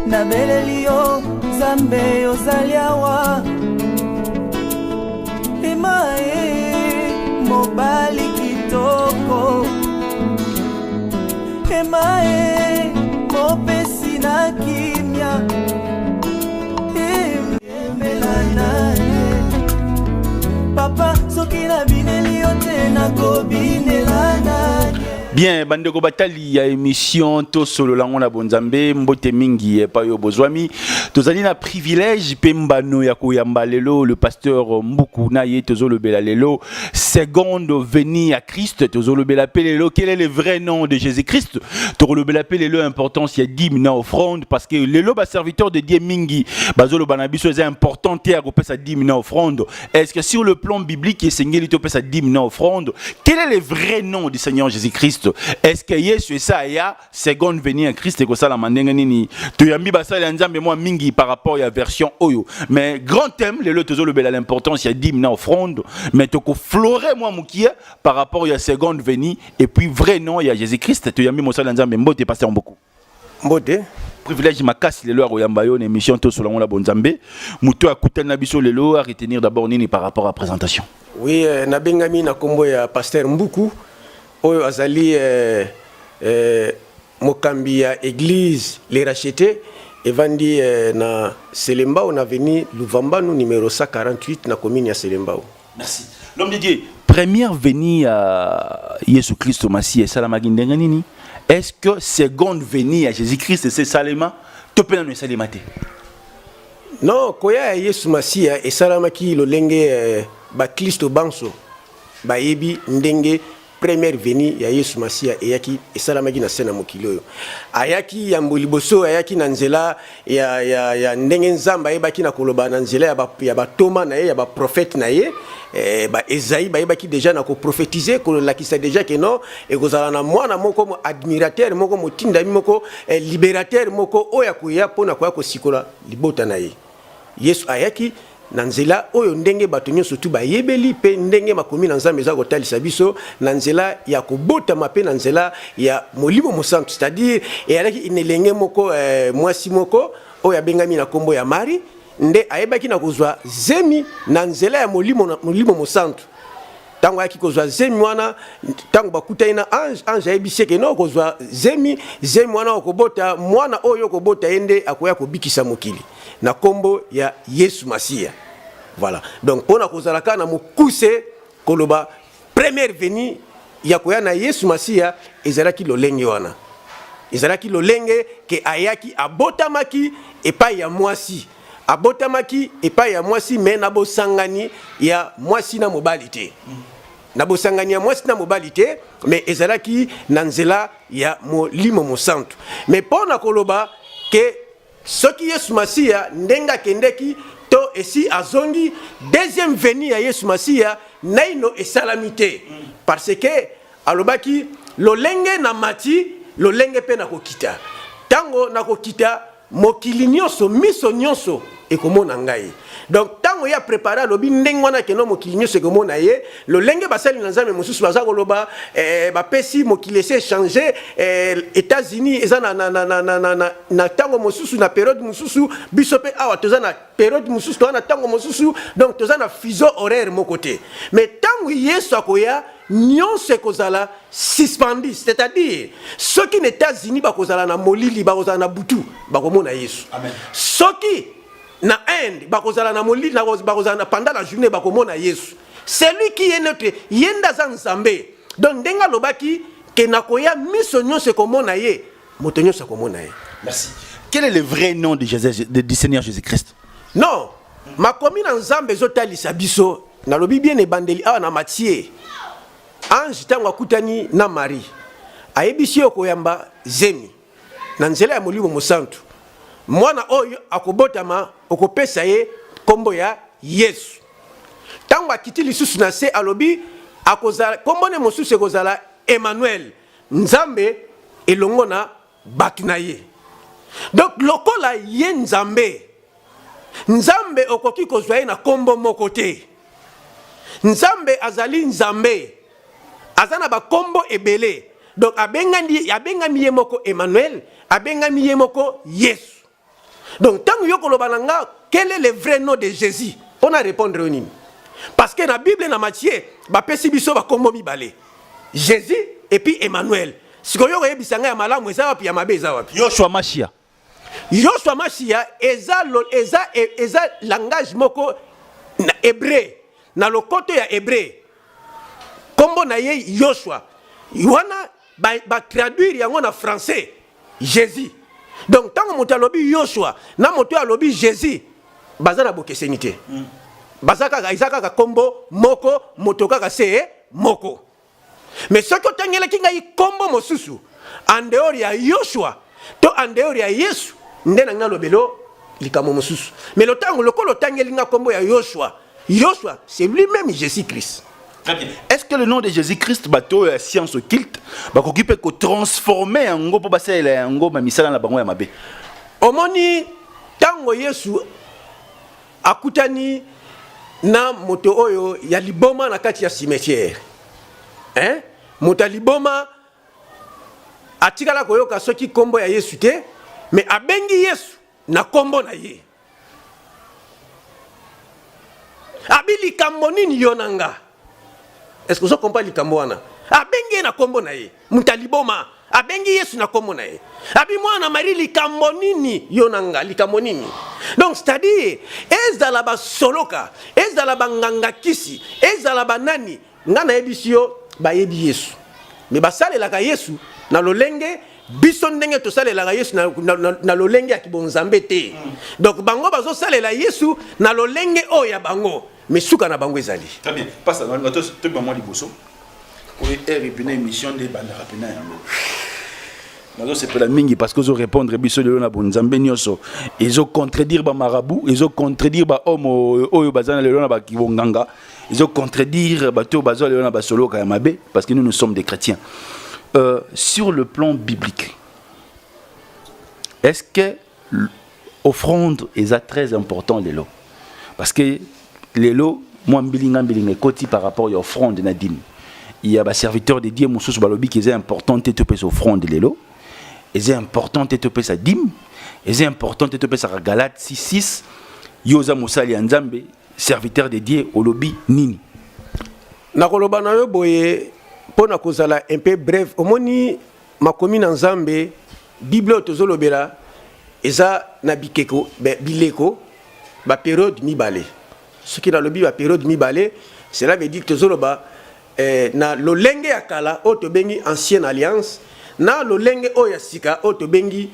Nabelelio Zambe Ozaliawa Emae Mobali Kitoko Emae Mopesi na kimya Emelana Papa Sokina Binelio Tena Kobinelana. Bien, bandeko batali ya émission to solo lango na bonzambe mbote mingi pa yo bozwami tozali na privilège pembano ya koyamba lelo le pasteur Mbuku na ye tozo le bela lelo seconde venue à Christ tozo le bela lelo quel est le vrai nom de Jésus-Christ to le bela lelo importance ya dîme na offrande parce que lelo ba serviteur de Dieu mingi bazolo banabiso c'est important à ko pesa dîme na offrande. Est-ce que sur le plan biblique et sengeli to pesa dîme na offrande quel est le vrai nom du Seigneur Jésus-Christ? Est-ce que Yesu ça ya seconde venue à Christ ko sala mandenge nini to yambi basala nzambe moi mingi par rapport à la version oyo mais grand thème le tozo le bela l'importance ya dîme na offrande mais to ko florer moi mukie par rapport à la seconde venue et puis vrai nom ya Jésus-Christ to yambi mosala nzambe mbote pasteur beaucoup mbote privilège makasi lelo a koyamba yo na émission to solo la bonzambe muto akutana biso lelo à retenir d'abord nini par rapport à la présentation. Oui na bengami na kombo ya pasteur Mbuku oyo azali mokambi ya église les rachetés evandi na Selembao na veni Luvambanu numéro 148 na commune ya Selembao. Merci. L'homme de Dieu, première venue à Jésus-Christ au Messie et salamaki ndenge nini? Est-ce que seconde venue à Jésus-Christ c'est salema to pena no salemate? Non, koya Yesu Masia et salamaki lolenge ba Kristo banso ba yebi ndenge première venue ya Yesu Masia eyaki esalamaki na sena mokili oyo ayaki ya mboliboso ayaki na nzela ya ndenge nzamba yebaki na koloba na nzela ya batoma na ye ya ba prophète na ye ba Esaïe ba yebaki déjà na ko prophétiser ko lakisa déjà que non e kozala na mwana moko admirateur moko motindami moko libérateur moko oya kuya pona kwa ko sikola libota na ye Yesu ayaki nanzela oyo ndenge bato nyonso tu bayebeli pe ndenge makomi na nzambe za kotalisa biso nanzela ya kobota mape nanzela ya molimo mosantu c'est-à-dire eyalaki inelenge moko mwasi moko oyo abengami na kombo ya Mari nde ayebaki na kozwa zemi nanzela ya molimo mosantu tango ayaki kozwa zemi wana tango bakutani na ange ayebisi ke no kozwa zemi wana okobota mwana oyo okobota yende akoya kobikisa mokili na kombo ya Yesu Masia. Voilà. Donc pona kozalaka na mokuse koloba première venue ya koya na Yesu Masia ezalaki lolenge wana. Ezalaki lolenge ke ayaki abotamaki epai ya mwasi. Abotamaki epai ya mwasi me na bosangani ya mwasi na mobali te. Na bosangani ya mwasi na mobali te mais ezalaki na nzela ya molimo mosantu. Mais pona koloba ke soki Yesu Masia ndenga kendeki to esi azongi deuxième venue ya Yesu Masia naino esalamite parce que alobaki lolenge na mati lolenge pe na kokita tango na kokita mokili nyonso miso nyonso ekomona ngai donc tango ya préparer lobi ndenge wana ke no mokili nyonso ekomona ye lolenge basali na nzambe mosusu baza koloba bapesi mokili ese changer États-Unis eza na tango mosusu na période mosusu biso pe awa toza na période mosusu to na tango mosusu donc toza na fuseau horaire moko te mais tango Yesu akoya nyonso ekozala suspendu c'est-à-dire soki na États-Unis bakozala na molili bakozala na butu bakomona Yesu. Amen. Soki na Inde bakozala na molili bakozala na pendant la journée bakomona Yesu. C'est lui qui est notre yenda za nzambe. Donc ndenga lobaki ke nakoya miso nyonso komona ye moto nyonso komona ye. Merci. Quel est le vrai nom du Seigneur Jésus-Christ? Non, ma commune en Zambé zotalisa biso na lobi bien ebandeli awa na Matthieu. Ange tango akutani na Marie. Ayebisi okoyamba zemi. Na nzela ya molimo mosantu. Mwana oyo akobotama okopesa ye kombo ya Yesu. Tango akiti lisusu na se alobi akozala kombo ne mosusu ekozala Emmanuel. Nzambe elongo na batu na ye. Donc lokola ye Nzambe. Nzambe okoki kozwa ye na kombo moko te. Nzambe azali Nzambe. Azana ba kombo ebele. Donc abengami ye moko Emmanuel, abengami ye moko Yesu. Donc tant yo koloba nanga, quel est le vrai nom de Jésus? On a répondre au nini. Parce que dans la Bible na Matthieu, ba pesi biso ba kombo mibale. Jésus et puis Emmanuel. Sikoyo yebisanga ya malamu eza wapi ya mabe eza wapi? Yoshua Mashia. Yoshua Mashia eza langage moko na hébreu, na lokoto ya hébreu. Kombo na ye Yoshua. Wana ba traduire yango na français Jésus. Donc tant moto alobi Yoshua na moto alobi Jésus bazana bokesenité. Bazaka izaka kombo moko moto kaka se moko. Mais ce que tangela kinga yi kombo mosusu en dehors ya Yoshua to en dehors ya Yesu ndena ngalo belo likamo mosusu. Mais le tango lokolo tangelinga kombo ya Yoshua. Yoshua c'est lui-même Jésus-Christ. Est-ce que le nom de Jésus-Christ bateau la science occulte va s'occuper de transformer en gros pour passer en gros ma misala na bango ya mabe? Omoni tango Yesu akutani na moto oyo ya liboma na kati ya cimetière. Hein? Moto liboma atikala koyoka soki kombo ya Yesu te, mais abengi Yesu na kombo na ye. Abili kambo nini yonanga? Est-ce que vous comprenez likambo wana? Abengi na kombo na ye. Mutaliboma abengi Yesu na kombo na ye. Abi mwana Marie likambo nini yonanga likambo nini? Donc c'est-à-dire ezala ba soloka, ezala ba nganga kisi, ezala ba nani ngana ebisio ba yebi Yesu. Mais ba sale la ka Yesu na lolenge biso ndenge to sale la Yesu na lolenge ya kibonzambe te. Donc bango bazo sale la Yesu na lolenge o ya bango. Mais souka na bango ezali. Très bien. Passe dans le to bango liboso. Pour une émission de banda rapina yango. Nazo c'est pour la mingi parce que zo répondre biso de na bonzambe nyoso. Ils ont contredire ba marabout, ils ont contredire ba homme oyo bazana le na ba kibonganga. Ils ont contredire ba to bazo le na ba solo ka mabe parce que nous sommes des chrétiens. Sur le plan biblique. Est-ce que l'offrande est très important les lots? Parce que les lots, moi, je côté par rapport à l'offrande de Nadim. Il y a des serviteurs de Dieu, Moussous Balobi, qui est important de te payer l'offrande de l'élo. Et c'est important de te payer sa dîme. Et c'est important de te payer sa Galate 6:6. Yosa Moussa Lianzambe, serviteur de Dieu, au lobby Nini. Nakoloba na yo boye, pona kozala un peu bref. Omoni, ma commune en Zambé, Bible tozolobela, eza na bikeko, bileko, ba période mibale. Ce qui dans le Bible, la période mi-balé, cela veut dire que Zoloba, na lolenge ya kala, otobengi ancienne alliance, na lolenge oyasika, otobengi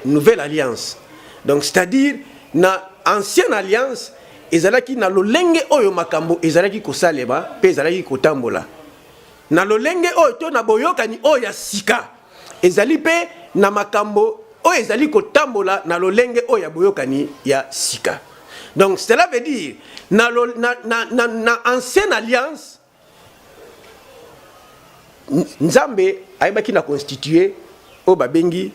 nouvelle alliance. Donc, c'est-à-dire, na ancienne alliance, ezalaki na lolenge oyo makambo, ezalaki kosaleba, pe ezalaki kotambola. Na lolenge oyo to na boyokani oyasika, ezali pe na makambo, oyo ezali kotambola, na lolenge oyo boyokani ya sika. Donc cela veut dire na ancienne alliance Nzambe ayebaki na constituer o babengi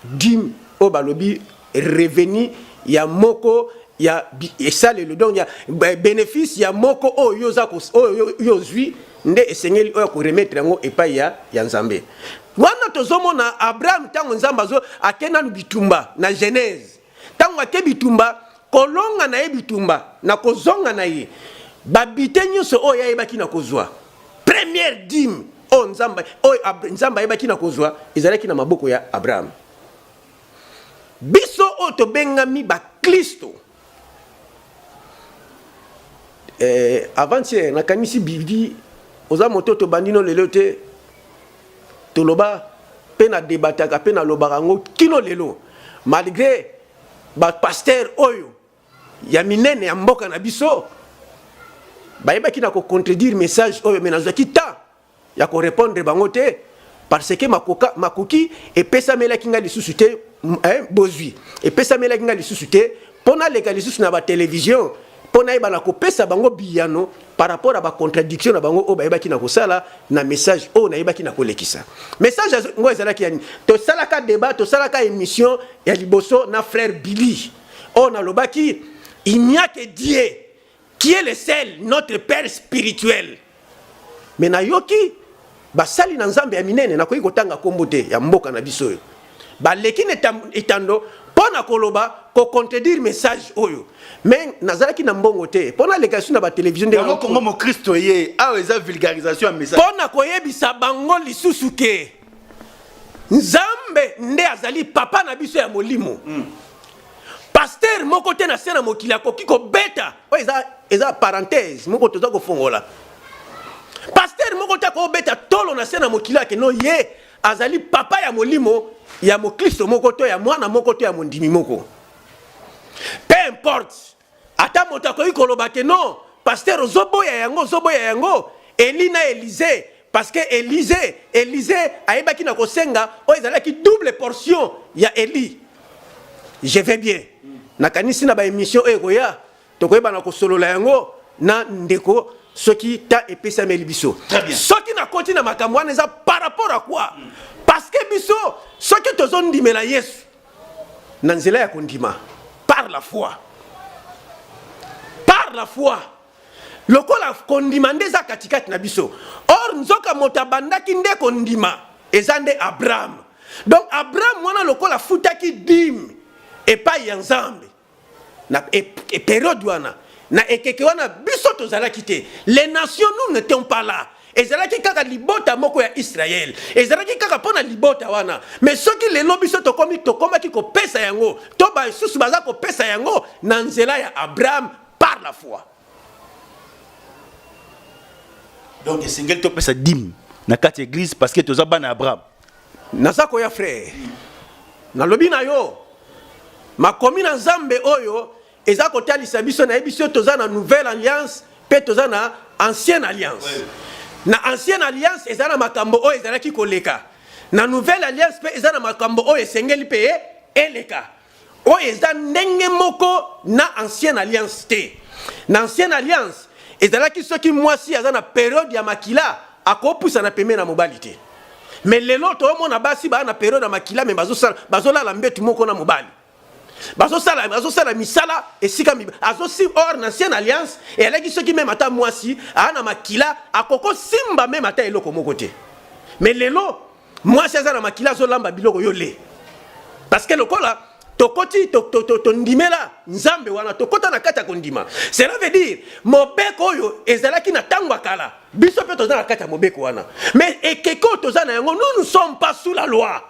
dim o balobi revenu ya moko ya esale le don ya bénéfice ya moko o yoza ko yozwi nde esengeli o ko remettre yango epai ya Nzambe. Wana tozomona Abraham tango Nzamba zo akena bitumba na Genèse. Tango ake bitumba kolonga na ye bitumba na kozonga na ye babite nyonso oyo ayebaki na kozwa première dîme o Nzamba ayebaki na kozwa ezalaki na maboko ya Abraham. Biso o tobengami ba Kristo avant-hier nakanisi bibi oza moto to bandino lelo te toloba pe na debataka pe na lobaka ngo kino lelo malgré ba pasteur oyo ya minene ya mboka na biso bayeba ki na ko contredire message oyo menaza ki ta ya ko répondre bango te parce que makoki epesamela kinga lisusu te bozwi epesamela kinga lisusu te pona leka lisusu na ba télévision pona yeba na kopesa bango biyano par rapport à ba contradiction na bango o bayeba ki na kosala na message o na yeba ki na kolekisa message ngo ezalaki yani to salaka débat to salaka émission ya liboso na frère Billy on a lobaki il n'y a que Dieu qui est le seul notre père spirituel mais na yoki basali na nzambe ya minene na koyi kotanga kombo te ya mboka na biso ba lekine etando pona koloba ko contredire message oyo mais nazalaki na mbongo te pona lekasi na ba télévision de Kongo mo Christo ye a eza vulgarisation ya message pona koyebisa bango lisusu ke nzambe nde azali papa na biso ya molimo pasteur moko te na sena mokili akoki kobeta oyo eza parenthèse moko toza kofongola pasteur moko te akobeta tolo na sena mokili ake no ye azali papa ya molimo ya mokristo moko to ya mwana moko to ya mondimi moko peu importe ata moto akoki koloba ke non pasteur ozoboya yango Eli na Élysée parce que Élysée ayebaki na kosenga oyo ezalaki double portion ya Eli je vais bien nakanisi na ba émission ekoya tokoyeba na kosolola yango na ndeko soki ta epesameli biso soki na konti na makambo wana eza par rapport à quoi parce que biso soki tozondimela Yesu na nzela ya kondima par la foi lokola kondima nde eza katikati na biso or nzoka moto abandaki nde kondima eza nde Abraham donc Abraham wana lokola futaki dime epai ya Nzambe na période wana na ekeke wana biso tozalaki te les nations nous n'étions pas là ezalaki kaka libota moko ya Israël ezalaki kaka pona libota wana mais soki lelo biso tokomaki kopesa yango to ba susu baza kopesa yango na nzela ya Abraham par la foi donc esengeli topesa dîme na kati église parce que toza bana Abraham naza koya frère nalobi na yo makomi na Nzambe oyo eza kotalisa biso na biso toza na nouvelle alliance pe toza na ancienne alliance na ancienne alliance eza na makambo oyo ezalaki koleka na nouvelle alliance pe eza na makambo oyo esengeli pe eleka oyo eza ndenge moko na ancienne alliance te na ancienne alliance ezalaki soki mwasi aza na période ya makila akopusa na pembe na mobali te mais lelo toomona basi ba na période ya makila me bazolala mbetu moko na mobali bazosala misala esika azosi or na ancienne alliance et elaki soki même ata mwasi ana makila akoko simba même ata eloko moko te mais lelo mwasi aza na makila azolamba biloko yo le parce que lokola tokoti tondimela Nzambe wana tokota na kati ya kondima cela veut dire mobeko oyo ezalaki na tango kala biso pe toza na kati ya mobeko wana mais ekeko toza na yango nous ne sommes pas sous la loi.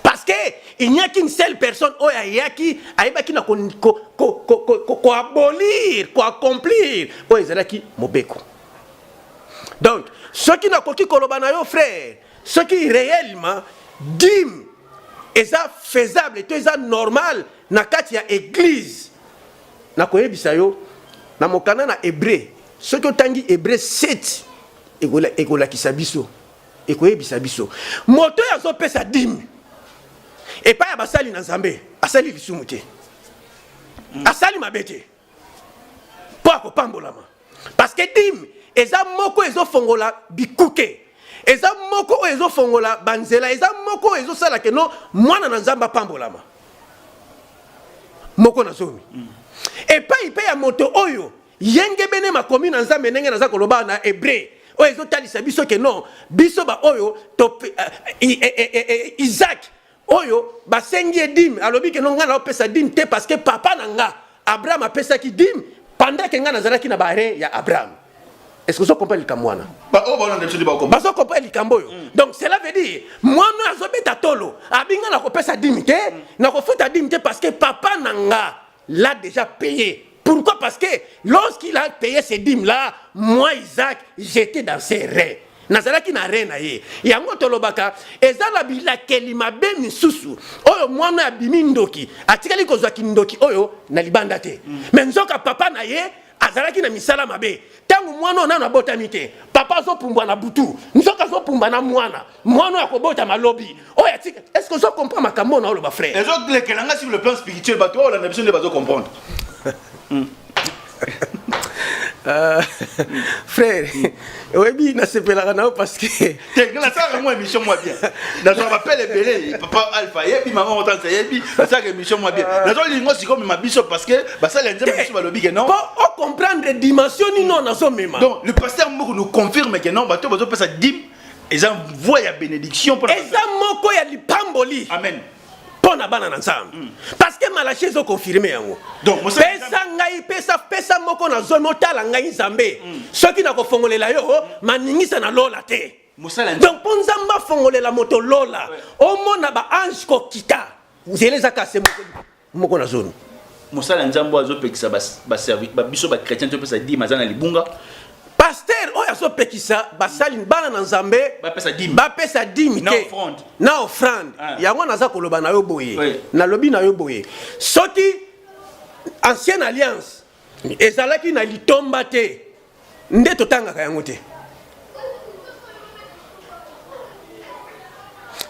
Parce que il n'y a qu'une seule personne qui a abolir, accomplir. Donc, ce qui n'a pas de frère, ce qui réellement dit est faisable et normal na katia église. Na koye bisayo na mokana na hébreu. Ce qui tangi hébreu 7 egola kisabiso. Ekoyebisa biso moto yazo pesa dîme et pas ya basali na Nzambe asali lisumu te asali mabete po akopambolama parce que dîme eza moko ezo fongola bikuke eza moko ezo fongola banzela eza moko ezo sala ke no mwana na Nzamba pambolama moko na zomi et pas ipe ya moto oyo yenge bene makomi na Nzambe ndenge naza koloba na hébreu oyo ezotalisa biso ke non biso ba oyo Isaac oyo basengi dîme alobi ke non nga na opesa dîme te parce que papa na nga Abraham apesaki dîme pendant que nga nazalaki na bare ya Abraham. Est-ce que vous comprenez le kamwana? Bazo comprendre le kamboyo. Donc cela veut dire moi no azobeta tolo abinga na kopesa dîme te na kofuta dîme te parce que papa na nga l'a déjà payé. Pourquoi? Parce que lorsqu'il a payé ces dîmes-là, moi, Isaac, j'étais dans ses rêves. nazalaki na rena ye yango tolobaka ezala bilakeli mabe misusu oyo mwana ya bimi ndoki atikali kozwa kindoki oyo na libanda te mais nzoka papa na ye azalaki na misala mabe tangu mwana ona na botami te papa zo pumbwa na butu nzoka zo pumba na mwana ya kobota malobi oyo atika est-ce que zo comprend makambo na oloba frère ezo lekelanga sur le plan spirituel bato oyo na biso nde bazo comprendre frère, oui, na sepelaka nao parce que na ça moi émission moi bien. Dans on rappelle les belé papa Alpha et puis maman entend ça et puis ça émission moi bien. Dans on lingo si comme ma biso parce que bah ça l'enjeu biso ba lobi que non. Pour comprendre dimension ni non na so mema. Donc le pasteur Mboko nous confirme que non bato bazo pesa dim et ça voit ya bénédiction pour et ça moko ya lipamboli. Amen. Pona bana na nzambe parce que malachi zo confirmer yango donc pesa ngai pesa moko na zomi otala ngai nzambe soki na kofongolela yo maningisa na lola te donc po nzamba fongolela moto lola omona ba ange kokita nzela ezaka se moko na zomi mosala nzambo azopekisa ba service ba biso ba chrétien to pesa di mazana libunga pasteur oyo azopekisa basali bana na nzambe bapesa dimi te na offrande yango naza koloba na yo boye nalobi na yo boye soki ancienne alliance ezalaki na litomba te nde totangaka yango te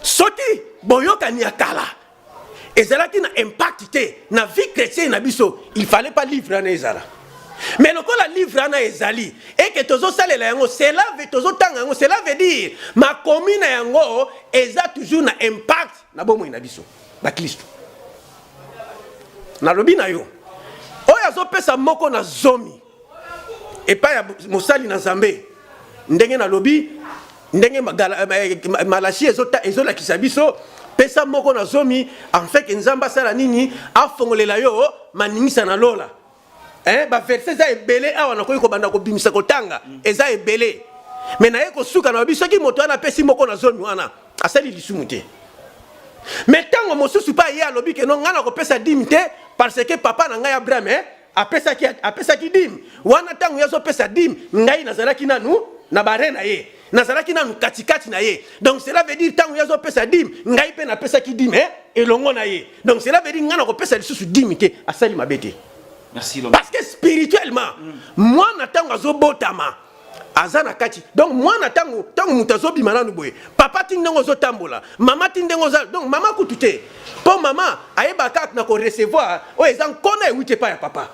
soki boyokani ya kala ezalaki na impact te na vie chrétienne na biso il fallait pas livre na ezala mais le la livre na ezali et que tozo salela yango cela veut tozo tanga yango cela veut dire ma commune yango eza toujours na impact na bomo ina biso ba Kristo na lobi na yo oya zo pesa moko na zomi et pas ya mosali na Nzambe ndenge na lobi ndenge malachi ezola kisabiso pesa moko na zomi en fait que Nzamba sala nini afongolela yo maningisa na lola ba verset za ebele awa na koyi ko banda ko bimisa ko tanga eza ebele mais na yeko suka na biso ki moto ana pesi moko na zomi wana asali lisumu te mais tango mosusu pa ye alobi ke no ngana ko pesa dimite parce que papa na ngai Abraham apesa ki dim wana tango yazo pesa dim ngai nazalaki nanu na barena ye nazalaki nanu katikati na ye donc cela veut dire tango yazo pesa dim ngai pe na pesa ki dim elongo na ye donc cela veut dire ngana ko pesa lisusu dimite asali mabete. Merci, parce que spirituellement, moi n'attends pas botama, azana kati. Donc moi n'attends tant mutazo bimana nuboye. Papa tindengo zo tambola, maman tindengo zo. Donc maman koutute. Pour maman, aye bakat na ko recevoir. O ezan kona wite pa ya papa.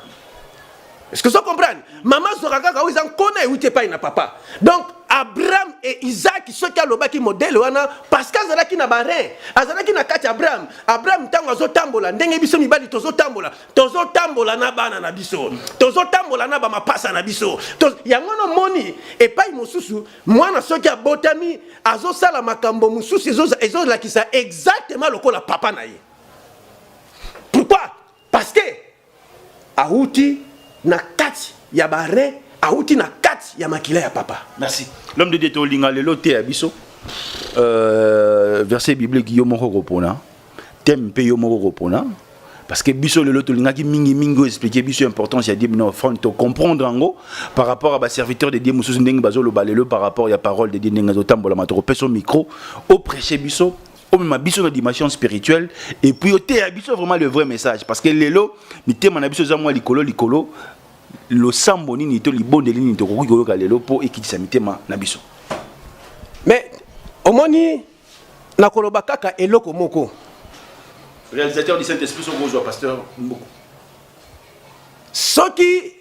Est-ce que vous comprenez? Maman zoraka o ezan kona wite pa na papa. Donc Abraham et Isaac ceux qui a le baki modèle wana parce que azalaki na bare azalaki na kati Abraham tango azotambola ndenge biso mibali tozotambola na bana na biso tozotambola na ba mapasa na biso yango no moni et pas mosusu mwana soki abotami azosala makambo mosusu ezolakisa exactement lokola papa na ye. Pourquoi? Parce que auti na kati ya bare auti na kati ya makila ya papa. Merci. L'homme de Dieu tolinga lelo te abiso verset biblique yo moko repona thème pe yo moko repona parce que biso lelo tolinga ki mingi expliquer biso importance ya Dieu na offrande to comprendre ngo par rapport à ba serviteur de Dieu mususu ndenge bazo lo balelo par rapport ya parole de Dieu ndenge zo tambola matoro peso micro au prêcher biso au même biso na dimension spirituelle et puis au te abiso vraiment le vrai message parce que lelo mitema na biso za moi likolo le sambo nini to libonde nini to koki koyoka lelo po ekitisa mitema na biso. Mais omoni na koloba kaka eloko moko. Réalisateur du Saint-Esprit so gozo pasteur Mboko. Soki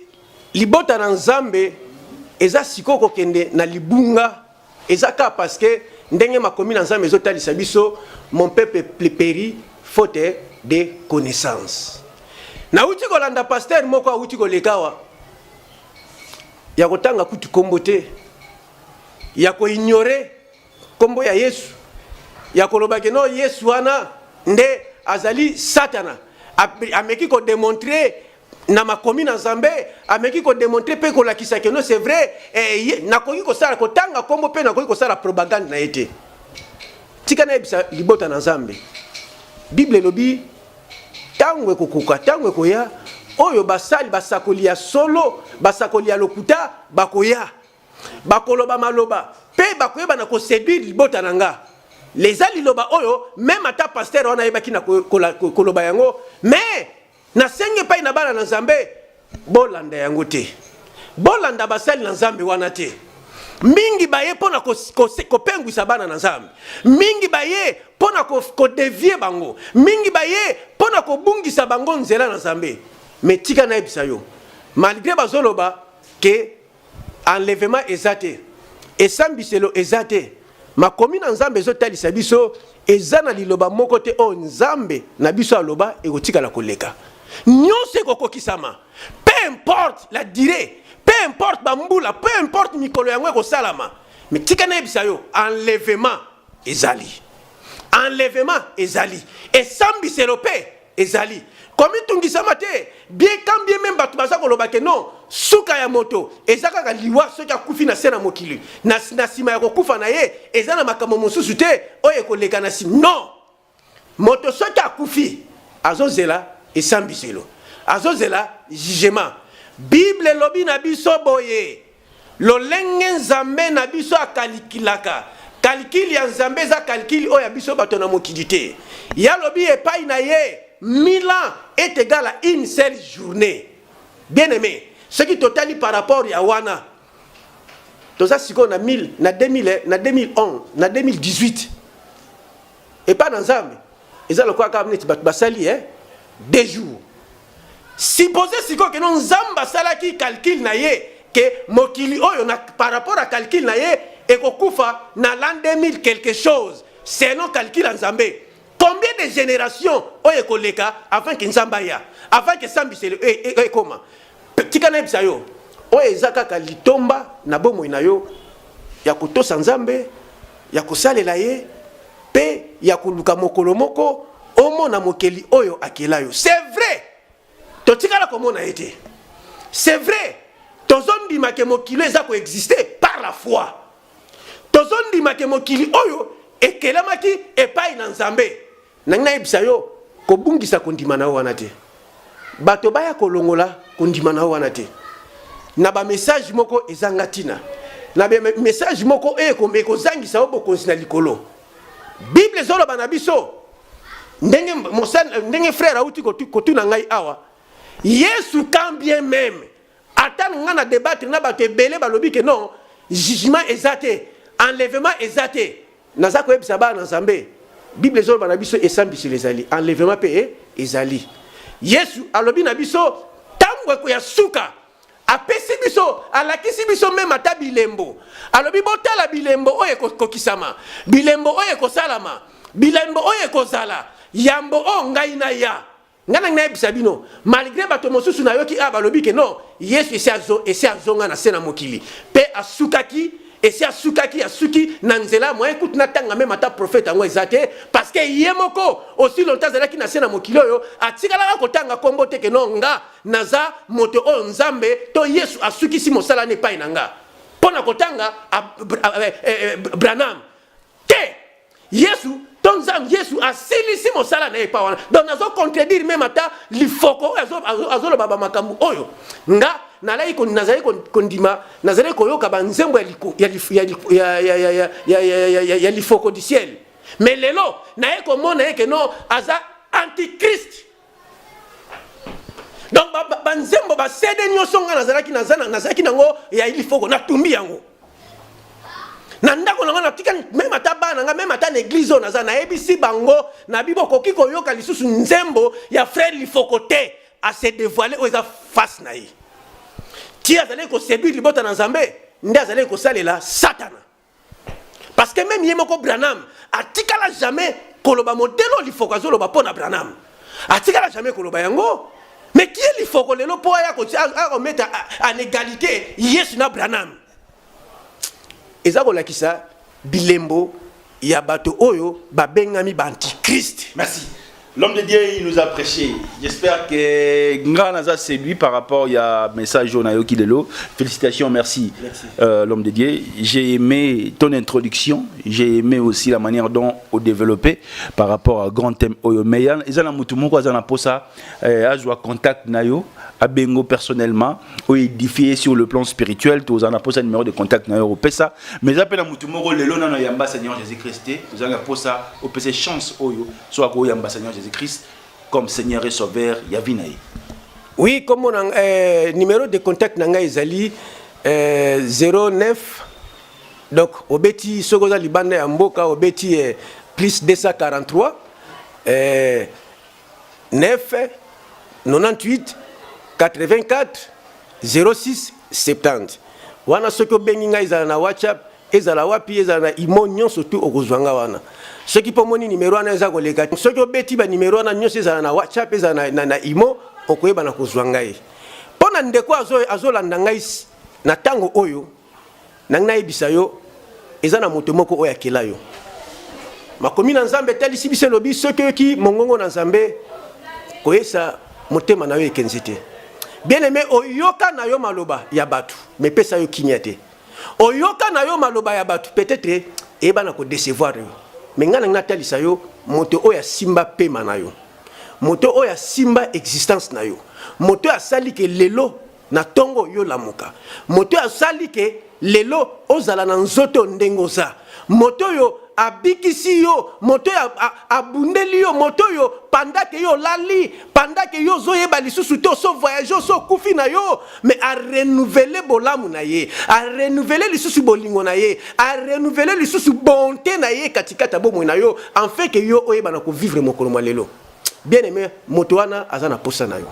libota na Nzambe eza sikoko kende na libunga eza ka parce que ndenge makomi na Nzambe ezotalisa biso mon peuple périt faute de connaissance. Na uti kolanda pasteur moko uti kolekawa ya kotanga kutu kombo te ya ko ignorer kombo ya Yesu ya koloba ke no Yesu wana nde azali satana ameki ko démontrer na makomi na Nzambe ameki ko démontrer pe ko lakisa ke no c'est vrai na koki ko sala kotanga kombo pe na koki ko sala propagande na été tika na ebisa libota na Nzambe Bible lobi tango kokuka tango koya oyo basali basakoli ya solo basakoli ya lokuta bakoya bakoloba maloba pe bakoyeba na ko séduire libota nanga les aliloba oyo même ata pasteur wana yebaki na koloba yango mais na senge pa ina bana na Nzambe bolanda yango te bolanda basali na Nzambe wana te mingi baye pona ko pengwisa bana na Nzambe mingi baye pona ko dévier bango mingi baye pona ko bungisa bango nzela na Nzambe mais tika na ebisa yo malgré bazoloba que enlèvement ezate esambiselo ezate makomi na Nzambe ezotalisa biso eza na liloba moko te o Nzambe na biso aloba ekotika la koleka nyonse kokokisama peu importe la durée peu importe bambula peu importe mikolo yango ekosalama mais tika na ebisa yo enlèvement ezali esambiselo pe ezali comme tungisama te bien quand bien même batu baza koloba ke non suka ya moto ezaka ka liwa soki akufi na sena mokili na sima ya kokufa na ye ezana makambo mosusu te oye koleka na sima non moto soki akufi azozela esambiselo azozela jugement bible lobi na biso boye lolenge Nzambe na biso akalikilaka calcul ya Nzambe za calcul oya biso bato na mokili te ya lobi epai na ye 1000 ans est égal à une seule journée. Bien aimé, ce qui totali par rapport à wana. Tout ça, c'est qu'on a 1000, na 2000, na 2011, na 2018. Et pas dans Zambie. Et ça, le quoi comme net basali, 2 jours. Supposez si que non Zamba sala qui calcule na ye que mokili oyo na par rapport à calcul na ye et kokufa na l'an 2000 quelque chose. C'est non calcul en Zambie. Combien de générations oye koleka avant que Nzamba ya avant que sambisele comment tika na ebisa yo oye ezaka ka litomba na bomo na yo ya kotosa Nzambe ya kosalela ye pe ya koluka mokolo moko omona mokeli oyo akela yo c'est vrai to tika la komona ete c'est vrai tozondi make mokili eza ko exister par la foi tozondi make mokili oyo ekelamaki epai na Nzambe nangina ebisa yo kobungisa kondima na wana te bato baya kolongola kondima na wana te na ba message moko ezanga tina na ba message moko ekozangisa obokonzi na likolo bible zolo bana biso ndenge frère auti kotuna ngai awa Yesu quand bien même atan ngana débattre na bato ebele balobi ke non jugement ezate enlèvement ezate naza ko ebisa ba na Nzambe Bible zolo bana biso esambisi les enlèvement pe ezali Yesu alobi na biso tango ko ya suka apesi biso alakisi biso même ata bilembo alobi botala bilembo oye kokisama bilembo oye kosalama bilembo oye kozala yambo o ngai na ya ngana na ebisa bino malgré bato mosusu na yoki abalobi ke non Yesu esi azonga na sena mokili pe asukaki esi asukaki asuki na nzela mo écoute na tanga même ata prophète ngo ezate parce que yemoko aussi longtemps zalaki na sena mokili oyo atikala ko tanga kombo te ke non nga naza moto o Nzambe to Yesu asuki si mosala ne pa inanga pona ko tanga Branham te Yesu ton Nzambe Yesu asilisi mosala na epa wana donc nazo contredire même ata lifoko azolo baba makambu oyo nga nalai ko nazali kondima nazali koyoka banzembo ya lifoko du ciel mais lelo na eko mona eke no aza antichrist donc banzembo ba sede nyoso nga nazalaki nango ya lifoko na tumbi yango na ndako na ngana tika même ata bana nga même ata na église na za na ebisi bango na bibo koki koyoka lisusu nzembo ya frère lifoko te a se dévoiler aux face na ye ti azali ko séduire libota na Nzambe ndi azali ko salela satana parce que même yemoko Branham atikala jamais koloba modelo lifoko azoloba pona Branham atikala jamais koloba yango mais qui est lifoko lelo po ya ko mettre en égalité Yesu na Branham ezako lakisa bilembo ya bato oyo babengami ba antichrist. Merci. L'homme de Dieu, il nous a prêché. J'espère que Nganaza c'est lui par rapport à message Jonayo Kilelo. Félicitations, merci, l'homme de Dieu. J'ai aimé ton introduction. J'ai aimé aussi la manière dont on développé par rapport à grand thème Oyo Meyan. Ils ont mutumo kwa zana posa ajwa contact nayo Abengo personnellement ou édifié sur le plan spirituel, tu as posé un numéro de contact na yo pesa mais appelle à mutumoko lelo na yamba Seigneur Jésus-Christ, tu as posé au PC chance oyo soit ko yamba Seigneur Jésus-Christ comme Seigneur et Sauveur yavinaï. Oui, comme on numéro de contact nanga ezali 09 donc obeti sokoza libanda ya mboka obeti plus 243 9 98 84 06 70. Wana soko bengi nga ezala na WhatsApp ezala wapi ezala na imo nyonso tu okozwanga wana. Soki po moni numéro wana eza koleka. Soki obeti ba numéro wana nyonso ezala na WhatsApp ezala na imo okoyeba na kozwanga ye. Pona ndeko azolanda ngai na tango oyo nanga yebisa yo eza na moto moko oyo akela yo. Makomi na Nzambe talisi biso lobi soki ki mongongo na Nzambe koyesa motema na yo ekenzete. Bien aimé oyoka na yo maloba ya batu mais pesa yo kinyate. Oyoka na yo maloba ya batu peut-être eba na ko décevoir yo. Mais ngana natalisa yo moto oya simba pema na yo. Moto oya simba existence na yo. Moto asali ke lelo na tongo yo lamuka. Moto asali ke lelo ozala na nzoto ndengoza. Moto yo abikisi yo, moto yo abundeli yo, moto yo pendant que yo lali, pendant que yo zoyeba lisusu to so voyage so kufi na yo, mais a renouveler bolamu na ye, a renouveler lisusu bolingo na ye, a renouveler lisusu bonté na ye katikata bomo na yo, en fait que yo oyeba na ko vivre mokolo malelo. Bien aimé, moto wana azana posa na yo.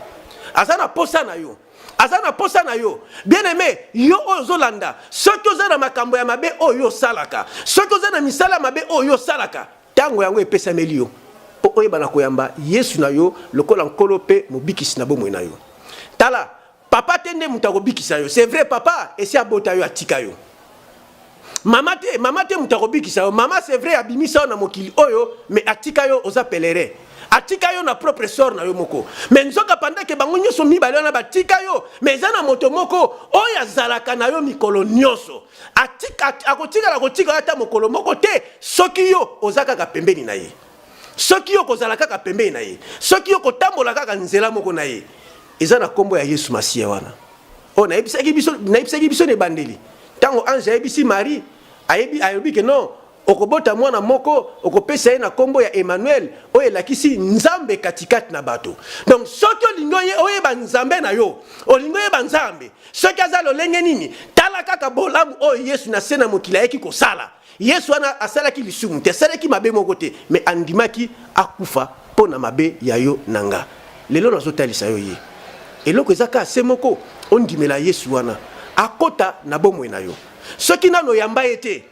Azana posa na yo. Azana posa na yo. Bien aimé, yo ozolanda. Soki ozana makambo ya mabe oyo salaka. Soki ozana misala mabe oyo salaka. Tango yango epesa meli yo. Po oyeba na koyamba Yesu na yo lokola nkolo pe mobikisi na bomwe na yo. Tala, papa tende mutako bikisa yo. C'est vrai papa, esi abota yo atika yo. Mama te mutako bikisa yo. Mama c'est vrai abimisa na mokili oyo, mais atika yo oza pelere. Atika yo na propre sort na yo moko. Mais nzoka panda ke bango nyoso mibale na batika yo, mais ezana moto moko oya zalaka na yo mikolo nyonso. Atika akotika la kotika ata mokolo moko te, soki yo ozaka ka pembeni na ye. Soki yo kozalaka ka pembeni na ye. Soki yo kotambola kaka nzela moko na ye. Ezana kombo ya Yesu Masia wana. O na ebisaki biso ne bandeli. Tango ange ebisi Marie, ayebi ke non okobota mwana moko okopesa ye na kombo ya Emmanuel oye lakisi Nzambe katikati na bato. Donc soki olingo ye oyeba Nzambe na yo, olingo ye banzambe, soki azalo lenge nini, tala kaka bolamu oyo Yesu na sena mokila yeki kosala. Yesu wana asalaki lisumu te, asalaki mabe moko te, mais andimaki akufa pona mabe ya yo nanga. Lelo nazotalisa yo ye. Eloko ezaka semoko ondimela Yesu wana akota na bomwe na yo. Soki nano yamba ete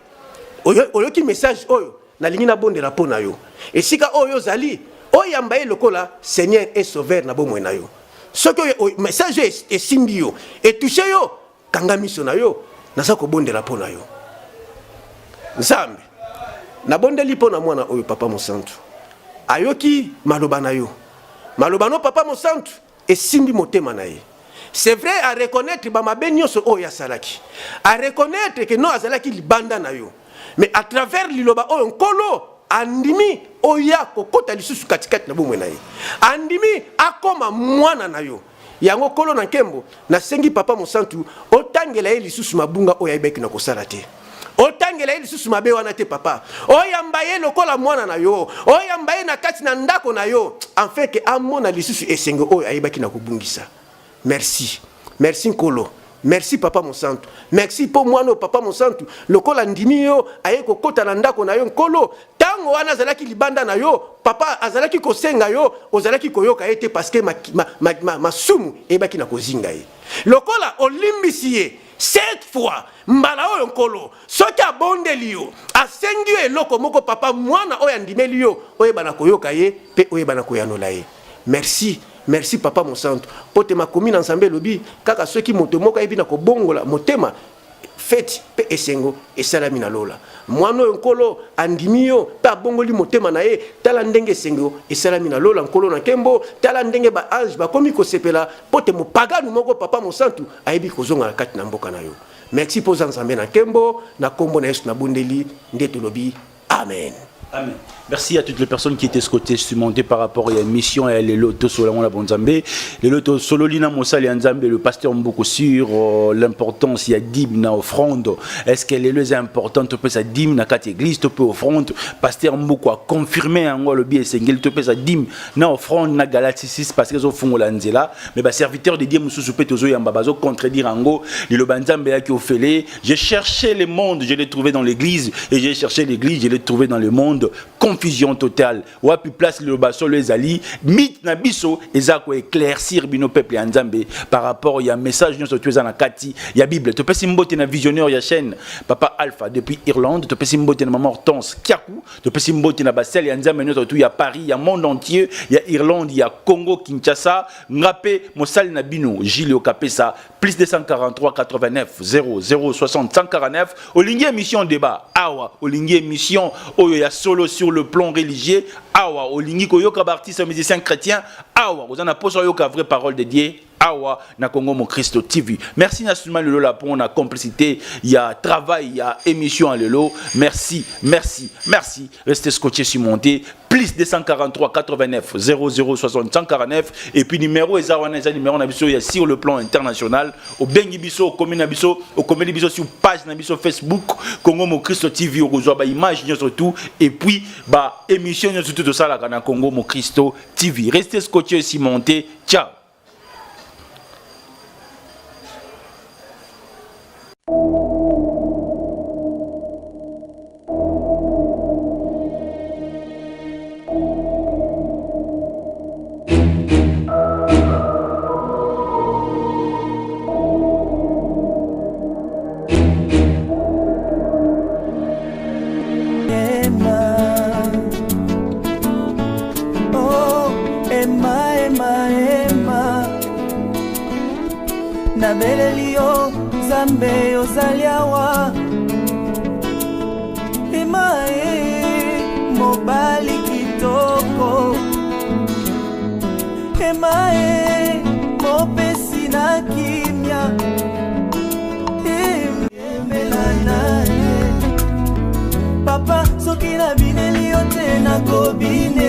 oyo ki message oyo na lingi na bonde la pona yo. Esika oyo zali oyamba ye lokola Seigneur et Sauveur na bomwe na yo. Soki message e simbi yo e touche yo kanga miso na yo naza ko bonde la pona yo. Nzambe na bonde li pona mwana oyo papa mosantu. Ayoki maloba na yo. Maloba no papa mosantu e simbi motema na ye. C'est vrai à reconnaître ba mabe nyonso oyo ya salaki. À reconnaître que no azalaki libanda na yo. Mais à travers liloba oyo nkolo andimi oya kokota lisusu katikati na bomwe na ye. Andimi akoma mwana na yo. Yango kolo na nkembo na sengi papa mosantu otangela ye lisusu mabunga oyo ayebeki na kosala te. Otangela ye lisusu mabe wana te papa. Oyamba ye lokola mwana na yo. Oyamba ye na kati na ndako na yo. En fait que amona lisusu esenge oyo ayebaki na kobungisa. Merci. Merci nkolo. Merci papa mon santu. Merci pour moi no papa mon santu. Lokola ndimi yo aye kokota na ndako na yo nkolo. Tango wana azalaki libanda na yo, papa azalaki kosenga yo, ozalaki koyoka ete parce que masumu ebaki na kozinga ye. Lokola olimbisi ye. Cette fois, mbala oyo nkolo, soki abondeli yo, asengi yo eloko moko papa mwana oyo andimeli yo, oyeba na koyoka ye, pe oyeba na koyanola ye. Merci. Merci papa mon santo. Pote makomi na Nzambe lobi kaka soki moto moko ayebi na kobongola motema feti pe esengo esalami na lola. Mwana oyo nkolo andimi yo pe abongoli motema na ye tala ndenge esengo esalami na lola nkolo na nkembo tala ndenge ba ange bakomi kosepela pote mopaganu moko papa mon santo ayebi kozonga na kati na mboka na yo. Merci pour Nzambe na nkembo na kombo na Yesu na bondeli nde tolobi amen. Amen. Merci à toutes les personnes qui étaient scotées, surmontées par rapport à l'émission et les lotos sur la Bonzambe. Les lotos Sololina Moussali Nzambe, le pasteur Mboko sur l'importance, il y a dîme na offrande. Est-ce qu'elle est les importante, tu peux sa dîme na quatre églises, tu peux offrande. Pasteur Mboko a confirmé en le biais sengel, tu peux sa dîme na offrande na Galatie 6 parce qu'ils ont fond l'anzela. Mais bah serviteur de Dieu Moussou Soupé Tozo Yambabazo contredire Ango, le Banzambe qui au fêlé. J'ai cherché le monde, je l'ai trouvé dans l'église et j'ai cherché l'église, je l'ai trouvé dans le monde. Confusion totale. Wapi place le basso les ali mythe na biso ezako éclaircir bino peuple Nzambe par rapport il y a message nous sur na kati il y a Bible to pesi mbote na visionnaire ya chaîne papa Alpha depuis Irlande to pesi mbote na maman Hortense Kiakou to pesi mbote na Basel ya Nzambe nous tout il y a Paris il y a monde entier il y a Irlande il y a Congo Kinshasa ngape mosali na bino Gilles Okapesa plus 243 89 00 60 149 olingi émission débat awa olingi émission oyo ya solo sur le plan religieux awa olingi koyoka artiste musicien chrétien awa ozana poso yoka vraie parole de Dieu awa na Congo Mon Christo TV. Merci nationalement le la pour la complicité, il y a travail, il y a émission à lelo. Merci. Restez scotché sur monté plus 243 89 00 60 149 et puis numéro ezawana numéro na biso ya sur le plan international au bengi biso au commune biso au commune biso sur page na biso Facebook Congo Mon Christo TV au ba image surtout et puis ba émission surtout de ça là na Congo Mon Christo TV. Restez scotché sur monté. Ciao. Na belelio Zambe ozaliawa Emae mobali kitoko Emae mopesi na kimia Emelana Papa soki na bineli yote na kobine